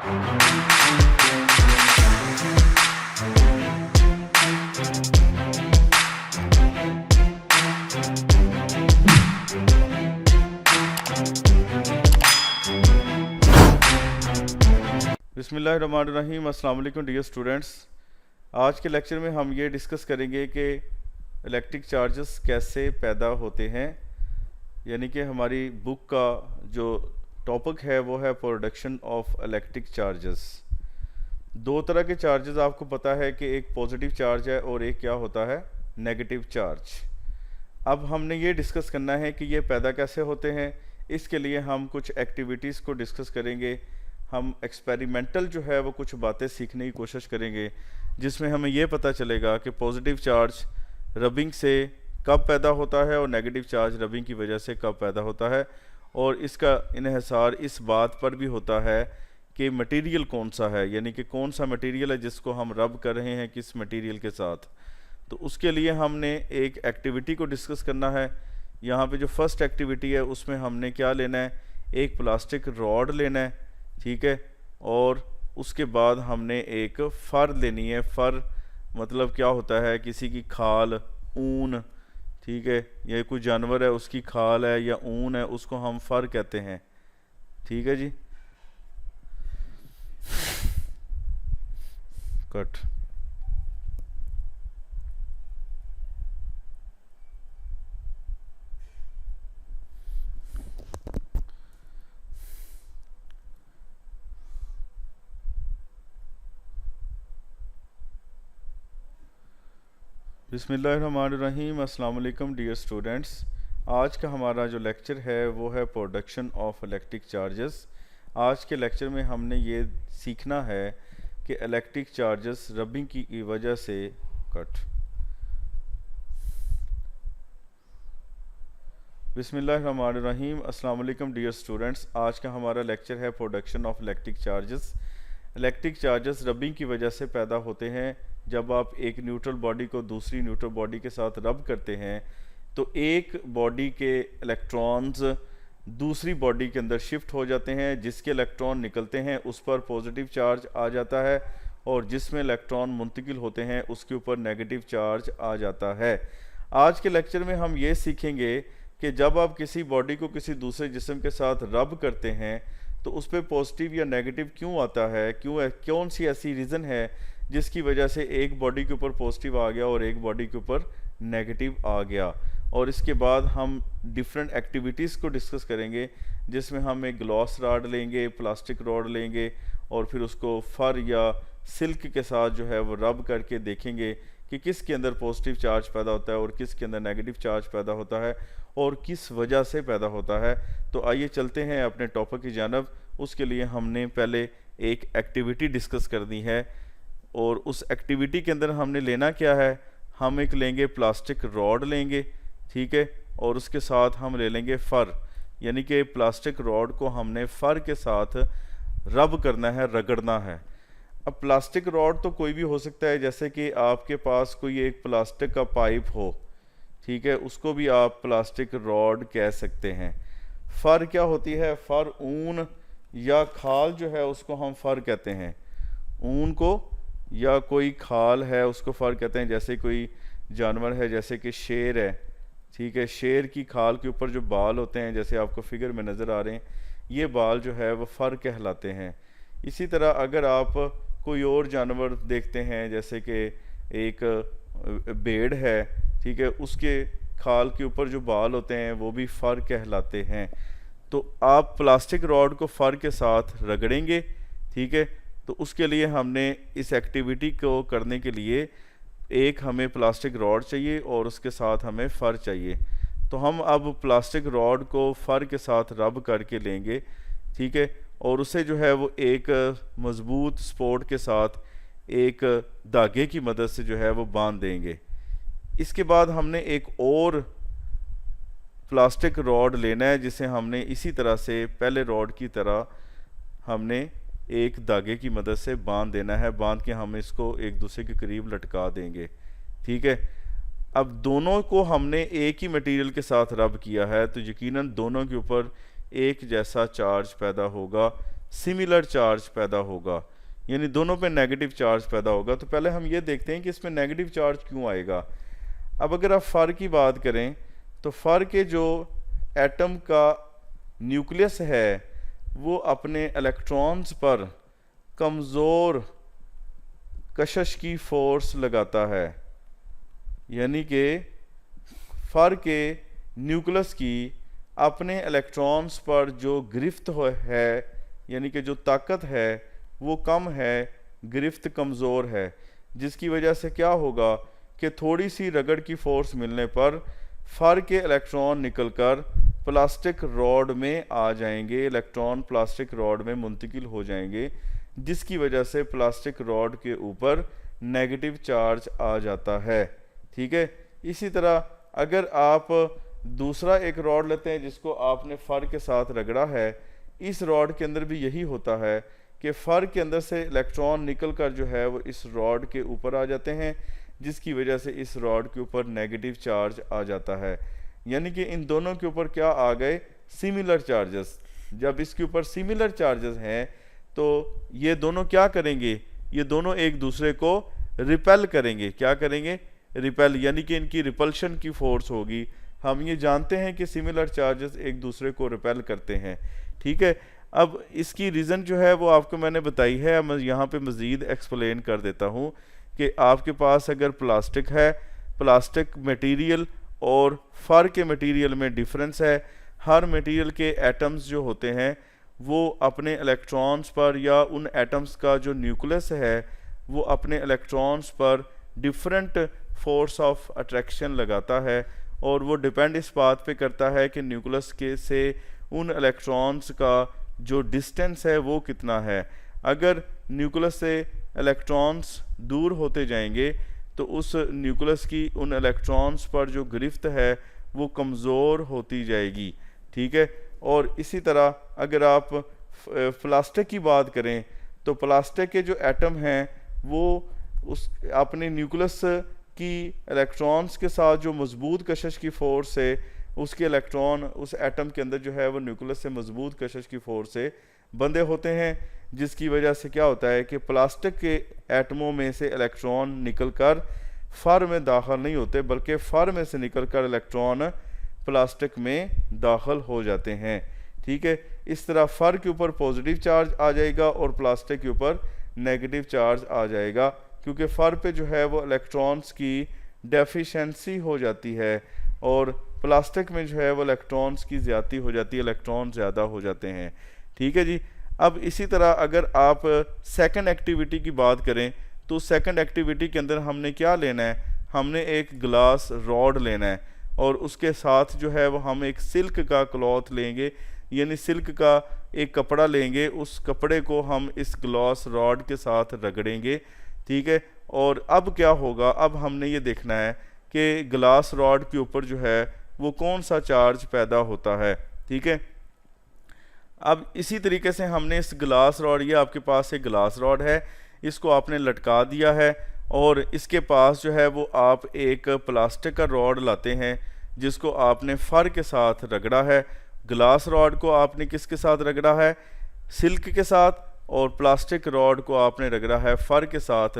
बिस्मिल्लाहिर्रहमानिर्रहीम। अस्सलाम वालेकुम डियर स्टूडेंट्स। आज के लेक्चर में हम ये डिस्कस करेंगे कि इलेक्ट्रिक चार्जेस कैसे पैदा होते हैं। यानी कि हमारी बुक का जो टॉपिक है वो है प्रोडक्शन ऑफ इलेक्ट्रिक चार्जेस। दो तरह के चार्जेस आपको पता है कि एक पॉजिटिव चार्ज है और एक क्या होता है, नेगेटिव चार्ज। अब हमने ये डिस्कस करना है कि ये पैदा कैसे होते हैं। इसके लिए हम कुछ एक्टिविटीज़ को डिस्कस करेंगे। हम एक्सपेरिमेंटल जो है वो कुछ बातें सीखने की कोशिश करेंगे जिसमें हमें ये पता चलेगा कि पॉजिटिव चार्ज रबिंग से कब पैदा होता है और नेगेटिव चार्ज रबिंग की वजह से कब पैदा होता है। और इसका इन्हिसार इस बात पर भी होता है कि मटेरियल कौन सा है, यानी कि कौन सा मटेरियल है जिसको हम रब कर रहे हैं किस मटेरियल के साथ। तो उसके लिए हमने एक एक्टिविटी को डिस्कस करना है। यहाँ पे जो फर्स्ट एक्टिविटी है उसमें हमने क्या लेना है, एक प्लास्टिक रॉड लेना है, ठीक है। और उसके बाद हमने एक फर लेनी है। फर मतलब क्या होता है, किसी की खाल, ऊन, ठीक है, या कोई जानवर है उसकी खाल है या ऊन है, उसको हम फर कहते हैं, ठीक है जी। कट। बिस्मिल्लाहिर्रहमानिर्रहीम। अस्सलाम वालेकुम डियर स्टूडेंट्स। आज का हमारा जो लेक्चर है वो है प्रोडक्शन ऑफ इलेक्ट्रिक चार्जेस। आज के लेक्चर में हमने ये सीखना है कि इलेक्ट्रिक चार्जेस रबिंग की वजह से बिस्मिल्लाहिर्रहमानिर्रहीम। अस्सलाम वालेकुम डियर स्टूडेंट्स। आज का हमारा लेक्चर है production of electric charges. Electric charges rubbing की वजह से पैदा होते हैं। जब आप एक न्यूट्रल बॉडी को दूसरी न्यूट्रल बॉडी के साथ रब करते हैं तो एक बॉडी के इलेक्ट्रॉन्स दूसरी बॉडी के अंदर शिफ्ट हो जाते हैं। जिसके इलेक्ट्रॉन निकलते हैं उस पर पॉजिटिव चार्ज आ जाता है और जिसमें इलेक्ट्रॉन मुंतकिल होते हैं उसके ऊपर नेगेटिव चार्ज आ जाता है। आज के लेक्चर में हम ये सीखेंगे कि जब आप किसी बॉडी को किसी दूसरे जिस्म के साथ रब करते हैं तो उस पर पॉजिटिव या नेगेटिव क्यों आता है, कौन सी ऐसी रीज़न है जिसकी वजह से एक बॉडी के ऊपर पॉजिटिव आ गया और एक बॉडी के ऊपर नेगेटिव आ गया। और इसके बाद हम डिफरेंट एक्टिविटीज़ को डिस्कस करेंगे जिसमें हम एक ग्लॉस रॉड लेंगे, प्लास्टिक रॉड लेंगे और फिर उसको फर या सिल्क के साथ जो है वो रब करके देखेंगे कि किसके अंदर पॉजिटिव चार्ज पैदा होता है और किसके अंदर नेगेटिव चार्ज पैदा होता है और किस वजह से पैदा होता है। तो आइए चलते हैं अपने टॉपिक की जानब। उसके लिए हमने पहले एक एक्टिविटी डिस्कस करनी है और उस एक्टिविटी के अंदर हमने लेना क्या है, हम एक लेंगे प्लास्टिक रॉड लेंगे, ठीक है, और उसके साथ हम ले लेंगे फ़र, यानी कि प्लास्टिक रॉड को हमने फ़र के साथ रब करना है, रगड़ना है। अब प्लास्टिक रॉड तो कोई भी हो सकता है, जैसे कि आपके पास कोई एक प्लास्टिक का पाइप हो, ठीक है, उसको भी आप प्लास्टिक रॉड कह सकते हैं। फ़र क्या होती है, फ़र ऊन या खाल जो है उसको हम फ़र कहते हैं। ऊन को या कोई खाल है उसको फ़र कहते हैं। जैसे कोई जानवर है जैसे कि शेर है, ठीक है, शेर की खाल के ऊपर जो बाल होते हैं जैसे आपको फिगर में नज़र आ रहे हैं, ये बाल जो है वो फ़र कहलाते हैं। इसी तरह अगर आप कोई और जानवर देखते हैं जैसे कि एक भेड़ है, ठीक है, उसके खाल के ऊपर जो बाल होते हैं वो भी फ़र कहलाते हैं। तो आप प्लास्टिक रॉड को फ़र के साथ रगड़ेंगे, ठीक है। तो उसके लिए हमने इस एक्टिविटी को करने के लिए एक हमें प्लास्टिक रॉड चाहिए और उसके साथ हमें फ़र चाहिए। तो हम अब प्लास्टिक रॉड को फ़र के साथ रब करके लेंगे, ठीक है, और उसे जो है वो एक मज़बूत सपोर्ट के साथ एक धागे की मदद से जो है वो बांध देंगे। इसके बाद हमने एक और प्लास्टिक रॉड लेना है जिसे हमने इसी तरह से पहले रॉड की तरह हमने एक धागे की मदद से बांध देना है। बांध के हम इसको एक दूसरे के करीब लटका देंगे, ठीक है। अब दोनों को हमने एक ही मटेरियल के साथ रब किया है तो यकीनन दोनों के ऊपर एक जैसा चार्ज पैदा होगा, सिमिलर चार्ज पैदा होगा, यानी दोनों पे नेगेटिव चार्ज पैदा होगा। तो पहले हम ये देखते हैं कि इसमें नेगेटिव चार्ज क्यों आएगा। अब अगर आप फर की बात करें तो फर के जो एटम का न्यूक्लियस है वो अपने इलेक्ट्रॉन्स पर कमज़ोर कशिश की फोर्स लगाता है, यानी कि फर के न्यूक्लियस की अपने इलेक्ट्रॉन्स पर जो गिरफ्त है, यानी कि जो ताकत है वो कम है, गिरफ्त कमज़ोर है, जिसकी वजह से क्या होगा कि थोड़ी सी रगड़ की फोर्स मिलने पर फर के इलेक्ट्रॉन निकलकर प्लास्टिक रॉड में आ जाएंगे, इलेक्ट्रॉन प्लास्टिक रॉड में मुंतकिल हो जाएंगे, जिसकी वजह से प्लास्टिक रॉड के ऊपर नेगेटिव चार्ज आ जाता है। ठीक है, इसी तरह अगर आप दूसरा एक रॉड लेते हैं जिसको आपने फर के साथ रगड़ा है, इस रॉड के अंदर भी यही होता है कि फर के अंदर से इलेक्ट्रॉन निकल कर जो है वो इस रॉड के ऊपर आ जाते हैं, जिसकी वजह से इस रॉड के ऊपर नेगेटिव चार्ज आ जाता है। यानी कि इन दोनों के ऊपर क्या आ गए, सिमिलर चार्जेस। जब इसके ऊपर सिमिलर चार्जेस हैं तो ये दोनों क्या करेंगे, ये दोनों एक दूसरे को रिपेल करेंगे। क्या करेंगे, रिपेल, यानी कि इनकी रिपल्शन की फोर्स होगी। हम ये जानते हैं कि सिमिलर चार्जेस एक दूसरे को रिपेल करते हैं। ठीक है, अब इसकी रीज़न जो है वो आपको मैंने बताई है, मैं यहाँ पे मज़ीद एक्सप्लेन कर देता हूँ कि आपके पास अगर प्लास्टिक है, प्लास्टिक मटेरियल और फर के मटेरियल में डिफरेंस है। हर मटेरियल के एटम्स जो होते हैं वो अपने इलेक्ट्रॉन्स पर, या उन एटम्स का जो न्यूक्लियस है वो अपने इलेक्ट्रॉन्स पर डिफरेंट फोर्स ऑफ अट्रैक्शन लगाता है, और वो डिपेंड इस बात पे करता है कि न्यूक्लियस के से उन इलेक्ट्रॉन्स का जो डिस्टेंस है वो कितना है। अगर न्यूक्लियस से इलेक्ट्रॉन्स दूर होते जाएंगे तो उस न्यूक्लियस की उन इलेक्ट्रॉन्स पर जो गिरफ्त है वो कमज़ोर होती जाएगी। ठीक है, और इसी तरह अगर आप प्लास्टिक की बात करें तो प्लास्टिक के जो एटम हैं वो उस अपने न्यूक्लियस की इलेक्ट्रॉन्स के साथ जो मजबूत कशिश की फोर्स है, उसके इलेक्ट्रॉन उस एटम के अंदर जो है वो न्यूक्लियस से मजबूत कशिश की फोर्स से बंधे होते हैं, जिसकी वजह से क्या होता है कि प्लास्टिक के एटमों में से इलेक्ट्रॉन निकलकर फर में दाखिल नहीं होते, बल्कि फर में से निकलकर इलेक्ट्रॉन प्लास्टिक में दाखिल हो जाते हैं। ठीक है, इस तरह फर के ऊपर पॉजिटिव चार्ज आ जाएगा और प्लास्टिक के ऊपर नेगेटिव चार्ज आ जाएगा, क्योंकि फर पे जो है वो इलेक्ट्रॉन्स की डेफिशिएंसी हो जाती है और प्लास्टिक में जो है वो इलेक्ट्रॉन्स की ज़्यादती हो जाती है, इलेक्ट्रॉन ज़्यादा हो जाते हैं। ठीक है जी। अब इसी तरह अगर आप सेकंड एक्टिविटी की बात करें तो सेकंड एक्टिविटी के अंदर हमने क्या लेना है, हमने एक ग्लास रॉड लेना है और उसके साथ जो है वो हम एक सिल्क का क्लॉथ लेंगे, यानी सिल्क का एक कपड़ा लेंगे, उस कपड़े को हम इस ग्लास रॉड के साथ रगड़ेंगे। ठीक है, और अब क्या होगा, अब हमने ये देखना है कि ग्लास रॉड के ऊपर जो है वो कौन सा चार्ज पैदा होता है। ठीक है, अब इसी तरीके से हमने इस ग्लास रॉड, ये आपके पास एक ग्लास रॉड है, इसको आपने लटका दिया है और इसके पास जो है वो आप एक प्लास्टिक का रॉड लाते हैं जिसको आपने फर के साथ रगड़ा है। ग्लास रॉड को आपने किसके साथ रगड़ा है, सिल्क के साथ, और प्लास्टिक रॉड को आपने रगड़ा है फर के साथ।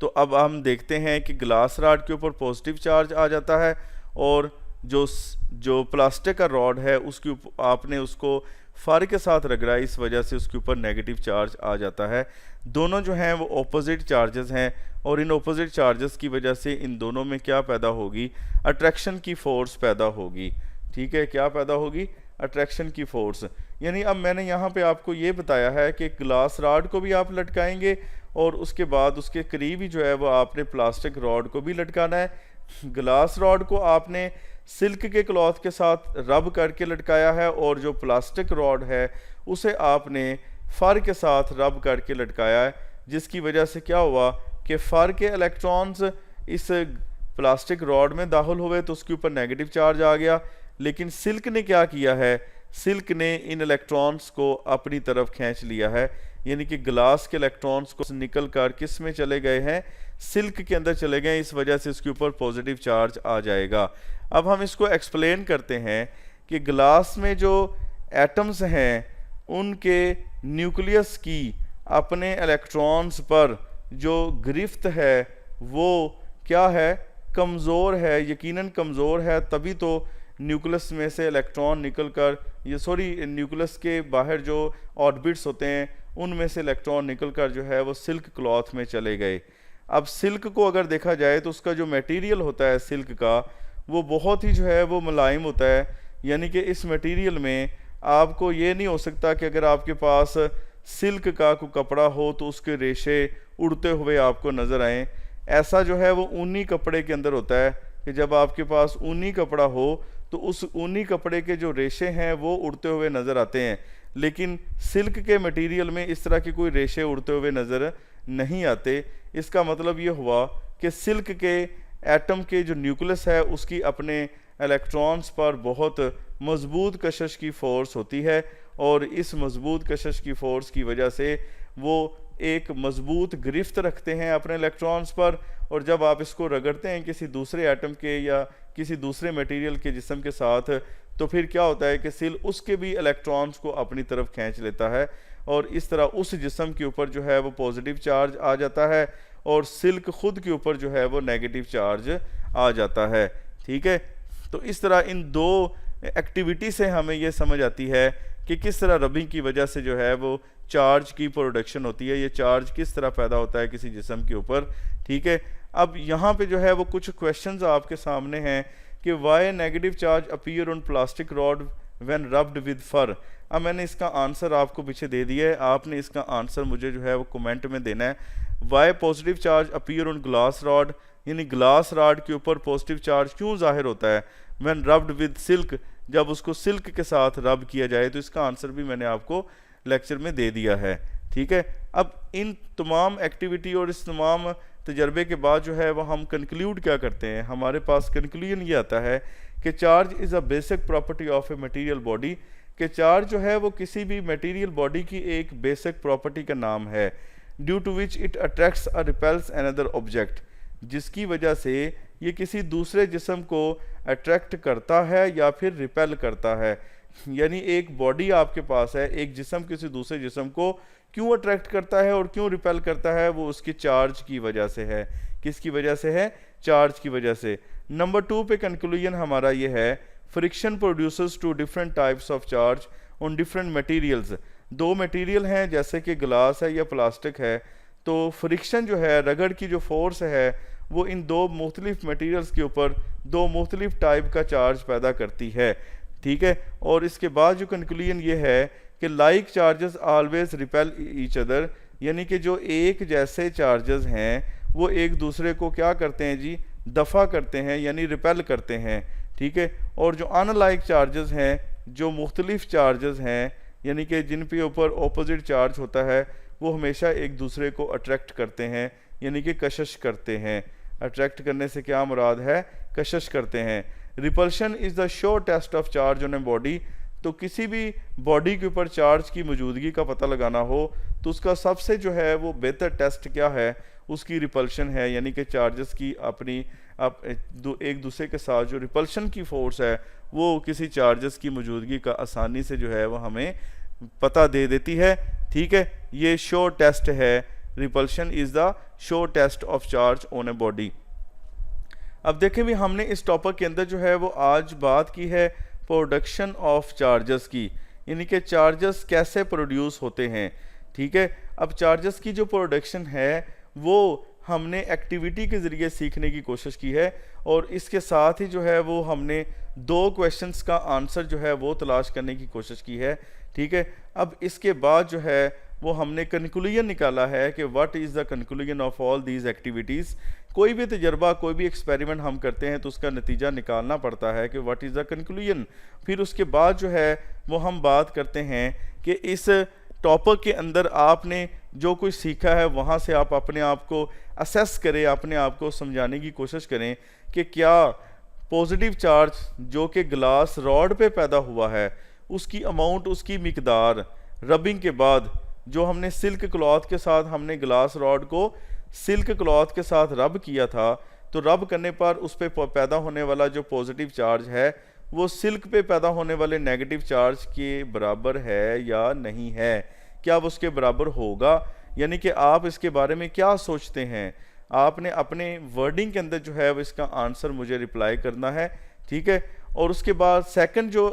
तो अब हम देखते हैं कि ग्लास रॉड के ऊपर पॉजिटिव चार्ज आ जाता है और जो प्लास्टिक का रॉड है उसके ऊपर आपने उसको फर के साथ रगड़ा, इस वजह से उसके ऊपर नेगेटिव चार्ज आ जाता है। दोनों जो हैं वो ऑपोजिट चार्जेस हैं और इन ऑपोजिट चार्जेस की वजह से इन दोनों में क्या पैदा होगी, अट्रैक्शन की फोर्स पैदा होगी। ठीक है, क्या पैदा होगी, अट्रैक्शन की फोर्स। यानी अब मैंने यहाँ पे आपको ये बताया है कि ग्लास रॉड को भी आप लटकाएंगे और उसके बाद उसके करीब ही जो है वो आपने प्लास्टिक रॉड को भी लटकाना है। ग्लास रॉड को आपने सिल्क के क्लॉथ के साथ रब करके लटकाया है और जो प्लास्टिक रॉड है उसे आपने फर के साथ रब करके लटकाया है, जिसकी वजह से क्या हुआ कि फर के इलेक्ट्रॉन्स इस प्लास्टिक रॉड में दाखिल हुए तो उसके ऊपर नेगेटिव चार्ज आ गया। लेकिन सिल्क ने क्या किया है, सिल्क ने इन इलेक्ट्रॉन्स को अपनी तरफ खींच लिया है, यानी कि ग्लास के इलेक्ट्रॉन्स को निकल कर किस में चले गए हैं, सिल्क के अंदर चले गए, इस वजह से उसके ऊपर पॉजिटिव चार्ज आ जाएगा। अब हम इसको एक्सप्लेन करते हैं कि ग्लास में जो एटम्स हैं उनके न्यूक्लियस की अपने इलेक्ट्रॉन्स पर जो गिरफ्त है वो क्या है, कमज़ोर है, यकीनन कमज़ोर है, तभी तो न्यूक्लियस में से इलेक्ट्रॉन निकलकर न्यूक्लियस के बाहर जो ऑर्बिट्स होते हैं उनमें से इलेक्ट्रॉन निकलकर जो है वो सिल्क क्लॉथ में चले गए। अब सिल्क को अगर देखा जाए तो उसका जो मटेरियल होता है सिल्क का वो बहुत ही जो है वो मुलायम होता है, यानी कि इस मटेरियल में आपको ये नहीं हो सकता कि अगर आपके पास सिल्क का कोई कपड़ा हो तो उसके रेशे उड़ते हुए आपको नज़र आएँ। ऐसा जो है वो ऊनी कपड़े के अंदर होता है कि जब आपके पास ऊनी कपड़ा हो तो उस ऊनी कपड़े के जो रेशे हैं वो उड़ते हुए नज़र आते हैं, लेकिन सिल्क के मटेरियल में इस तरह के कोई रेशे उड़ते हुए नज़र नहीं आते। इसका मतलब ये हुआ कि सिल्क के एटम के जो न्यूक्लियस है उसकी अपने इलेक्ट्रॉन्स पर बहुत मजबूत कशिश की फ़ोर्स होती है, और इस मजबूत कशिश की फ़ोर्स की वजह से वो एक मजबूत गिरफ्त रखते हैं अपने इलेक्ट्रॉन्स पर, और जब आप इसको रगड़ते हैं किसी दूसरे एटम के या किसी दूसरे मटेरियल के जिस्म के साथ, तो फिर क्या होता है कि सिल उसके भी इलेक्ट्रॉन्स को अपनी तरफ खींच लेता है, और इस तरह उस जिस्म के ऊपर जो है वो पॉजिटिव चार्ज आ जाता है और सिल्क खुद के ऊपर जो है वो नेगेटिव चार्ज आ जाता है। ठीक है, तो इस तरह इन दो एक्टिविटी से हमें ये समझ आती है कि किस तरह रबिंग की वजह से जो है वो चार्ज की प्रोडक्शन होती है, ये चार्ज किस तरह पैदा होता है किसी जिस्म के ऊपर। ठीक है, अब यहाँ पे जो है वो कुछ क्वेश्चंस आपके सामने हैं कि why negative charge appear on plastic rod when rubbed with fur. अब मैंने इसका आंसर आपको पीछे दे दिया है, आपने इसका आंसर मुझे जो है वो कमेंट में देना है। Why positive charge appear on glass rod, यानी ग्लास रॉड के ऊपर पॉजिटिव चार्ज क्यों जाहिर होता है व्हेन रब्ड विद सिल्क, जब उसको सिल्क के साथ रब किया जाए। तो इसका आंसर भी मैंने आपको लेक्चर में दे दिया है। ठीक है, अब इन तमाम एक्टिविटी और इस तमाम तजर्बे के बाद जो है वह हम कंक्लूड क्या करते हैं, हमारे पास कंक्लूजन ये आता है कि charge is a basic property of a material body, कि चार्ज जो है वो किसी भी मटेरियल बॉडी की एक बेसिक प्रॉपर्टी का नाम है, due to which it attracts और रिपेल्स अनदर ऑब्जेक्ट, जिसकी वजह से ये किसी दूसरे जिस्म को अट्रैक्ट करता है या फिर रिपेल करता है। यानी एक बॉडी आपके पास है, एक जिस्म किसी दूसरे जिस्म को क्यों अट्रैक्ट करता है और क्यों रिपेल करता है, वो उसकी चार्ज की वजह से है। किसकी वजह से है? चार्ज की वजह से। नंबर 2 पे कंक्लूजन हमारा ये है, friction producers two different types of charge on different materials. दो मटेरियल हैं जैसे कि ग्लास है या प्लास्टिक है, तो फ्रिक्शन जो है, रगड़ की जो फोर्स है, वो इन दो मुख्तलिफ मटेरियल्स के ऊपर दो मुख्तलिफ टाइप का चार्ज पैदा करती है। ठीक है, और इसके बाद जो कंक्लूजन ये है कि like charges always repel each other, यानी कि जो एक जैसे चार्जेस हैं वो एक दूसरे को क्या करते हैं जी, दफ़ा करते हैं, यानी रिपेल करते हैं। ठीक है, और जो अनलाइक चार्जेस हैं, जो मुख्तलिफ चार्जेस हैं, यानी कि जिन पे ऊपर ऑपोजिट चार्ज होता है, वो हमेशा एक दूसरे को अट्रैक्ट करते हैं, यानी कि कशिश करते हैं। अट्रैक्ट करने से क्या मुराद है? कशिश करते हैं। Repulsion is the sure test of charge on a body, तो किसी भी बॉडी के ऊपर चार्ज की मौजूदगी का पता लगाना हो तो उसका सबसे जो है वो बेहतर टेस्ट क्या है? उसकी रिपल्शन है, यानी कि चार्जेस की अपनी एक दूसरे के साथ जो रिपल्शन की फोर्स है वो किसी चार्जेस की मौजूदगी का आसानी से जो है वो हमें पता दे देती है। ठीक है, ये श्योर टेस्ट है, repulsion is the sure test of charge on a body. अब देखें भी, हमने इस टॉपिक के अंदर जो है वो आज बात की है प्रोडक्शन ऑफ चार्जेस की, यानी कि चार्जेस कैसे प्रोड्यूस होते हैं। ठीक है, अब चार्जेस की जो प्रोडक्शन है वो हमने एक्टिविटी के ज़रिए सीखने की कोशिश की है, और इसके साथ ही जो है वो हमने दो क्वेश्चंस का आंसर जो है वो तलाश करने की कोशिश की है। ठीक है, अब इसके बाद जो है वो हमने कंक्लूजन निकाला है कि what is the conclusion of all these activities. कोई भी तजर्बा, कोई भी एक्सपेरिमेंट हम करते हैं तो उसका नतीजा निकालना पड़ता है कि व्हाट इज़ द कंक्लूजन। फिर उसके बाद जो है वो हम बात करते हैं कि इस टॉपिक के अंदर आपने जो कुछ सीखा है वहाँ से आप अपने आप को असेस करें, अपने आप को समझाने की कोशिश करें कि क्या पॉजिटिव चार्ज जो कि ग्लास रॉड पे पैदा हुआ है उसकी अमाउंट, उसकी मिकदार रबिंग के बाद, जो हमने सिल्क क्लॉथ के साथ हमने ग्लास रॉड को सिल्क क्लॉथ के साथ रब किया था, तो रब करने पर उस पर पैदा होने वाला जो पॉजिटिव चार्ज है वो सिल्क पे पैदा होने वाले नेगेटिव चार्ज के बराबर है या नहीं है। क्या वो उसके बराबर होगा, यानी कि आप इसके बारे में क्या सोचते हैं। आपने अपने वर्डिंग के अंदर जो है वो इसका आंसर मुझे रिप्लाई करना है, ठीक है। और उसके बाद सेकंड जो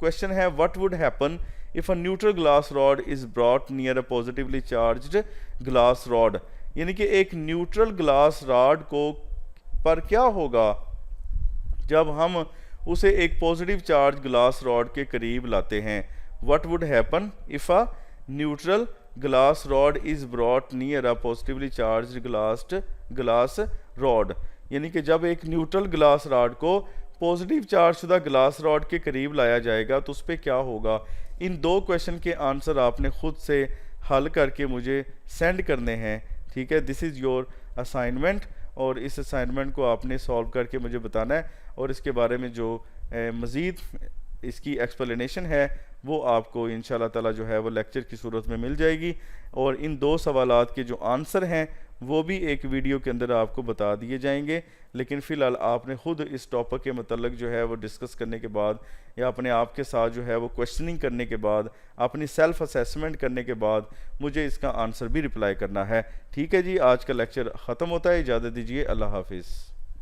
क्वेश्चन है, what would happen if a neutral glass rod is brought near a positively charged glass rod, यानी कि एक न्यूट्रल ग्लास रॉड को पर क्या होगा जब हम उसे एक पॉजिटिव चार्ज ग्लास रॉड के करीब लाते हैं। What would happen if a neutral glass rod is brought near a positively charged glass rod, यानी कि जब एक न्यूट्रल ग्लास रॉड को पॉजिटिव चार्ज शुदा ग्लास रॉड के करीब लाया जाएगा तो उस पर क्या होगा। इन दो क्वेश्चन के आंसर आपने खुद से हल करके मुझे सेंड करने हैं, ठीक है। दिस इज़ योर असाइनमेंट, और इस असाइनमेंट को आपने सॉल्व करके मुझे बताना है, और इसके बारे में जो मज़ीद इसकी एक्सप्लेनेशन है वो आपको इंशाल्लाह ताला जो है वो लेक्चर की सूरत में मिल जाएगी। और इन दो सवालात के जो आंसर हैं वो भी एक वीडियो के अंदर आपको बता दिए जाएंगे, लेकिन फ़िलहाल आपने ख़ुद इस टॉपिक के मतलब जो है वो डिस्कस करने के बाद, या अपने आप के साथ जो है वो क्वेश्चनिंग करने के बाद, अपनी सेल्फ असेसमेंट करने के बाद मुझे इसका आंसर भी रिप्लाई करना है, ठीक है जी। आज का लेक्चर ख़त्म होता है, इजाज़त दीजिए, अल्लाह हाफिज़।